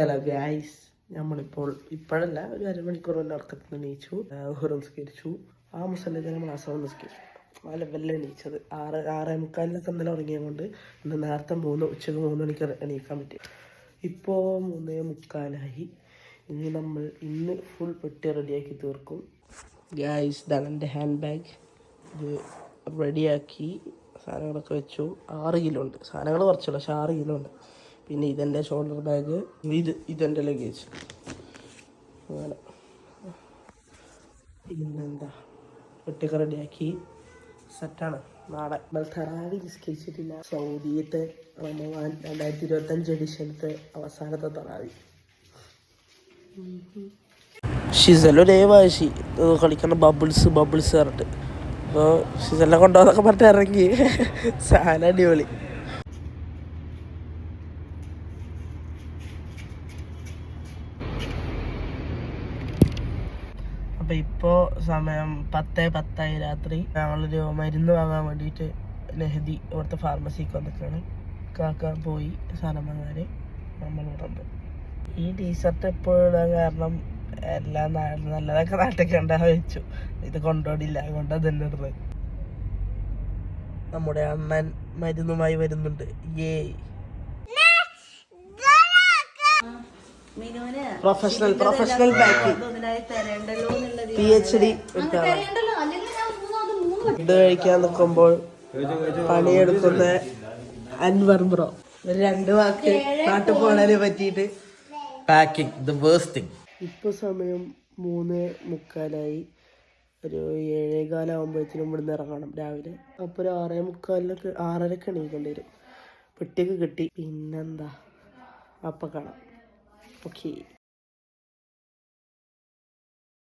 Hello guys, നമ്മളിപ്പോൾ ഇപ്പോഴല്ല ഒരു അരമണിക്കൂർ തന്നെ ഉറക്കത്തിൽ നിന്ന് എണീച്ചു. നിസ്കരിച്ചു. ആ മുസല്ലത്തിൽ നമ്മൾ അസർ നിസ്കരിച്ചു. ആ ലെവലിൽ എണീച്ചത് 6:45 ഇന്നലെ ഉറങ്ങിയത് കൊണ്ട് ഇന്ന് നേരത്തെ ഉച്ചക്ക് 3 മണിക്ക് എണീക്കാൻ പറ്റി. ഇപ്പോൾ 3:45. ഇന്ന് ഫുൾ പെട്ടി റെഡിയാക്കി തീർക്കും. ഗൈസ്, ഇതാണ് എൻ്റെ ഹാൻഡ് ബാഗ്. ഇത് റെഡിയാക്കി സാധനങ്ങളൊക്കെ വെച്ചു. 6 കിലോ ഉണ്ട്. സാധനങ്ങൾ കുറച്ചുള്ളൂ, പക്ഷേ 6 കിലോ ഉണ്ട്. പിന്നെ ഇതെൻ്റെ ഷോൾഡർ ബാഗ്, ഇതെൻ്റെ ലഗേജ്. അങ്ങനെ പിന്നെന്താ, പെട്ടിയൊക്കെ റെഡിയാക്കി സെറ്റാണ്. നാളെ തറാവി നിസ്കരിച്ചിട്ടില്ല. സൗദിയത്തെ റമദാൻ 2025 എഡിഷനത്തെ അവസാനത്തെ തറാവി. ഷിസലൊരേ വാശി കളിക്കുന്ന ബബിൾസ് പറഞ്ഞിട്ട്. അപ്പോൾ ഷിസലിനെ കൊണ്ടുപോകാന്നൊക്കെ പറഞ്ഞിട്ട് ഇറങ്ങി. സാധനം അടിപൊളി. അപ്പോൾ ഇപ്പോൾ സമയം 10:10 രാത്രി. ഞങ്ങളൊരു മരുന്ന് വാങ്ങാൻ വേണ്ടിയിട്ട് നെഹദി ഇവിടുത്തെ ഫാർമസിക്ക് വന്നിട്ടാണ്. കാക്ക പോയി സാധനം വാങ്ങാൻ. നമ്മളിവിടെ ഉണ്ട്. ഈ ടീഷർട്ട് എപ്പോഴും ഇടാൻ കാരണം എല്ലാം നല്ലതൊക്കെ നാട്ടിൽ കണ്ടാ വെച്ചു. ഇത് കൊണ്ടോടില്ല, അതുകൊണ്ട് തന്നെ ഇടുന്നത്. നമ്മുടെ അണ്ണൻ മരുന്നുമായി വരുന്നുണ്ട്. Professional packing, PhD. ഫുഡ് കഴിക്കാൻ നിൽക്കുമ്പോൾ പണിയെടുക്കുന്ന അൻവർ ബ്രോ 2 വാക്ക് നാട്ടിൽ പോണതിനെ പറ്റിയിട്ട്. Packing the worst thing. ഇപ്പോൾ സമയം 3:45. ഒരു 7:15 ഇവിടുന്ന് ഇറങ്ങണം രാവിലെ. അപ്പോൾ ഒരു 6:45 എണീക്കേണ്ടി വരും. പെട്ടിയൊക്കെ കിട്ടി. പിന്നെന്താ, അപ്പം കാണാം. ഓക്കെ.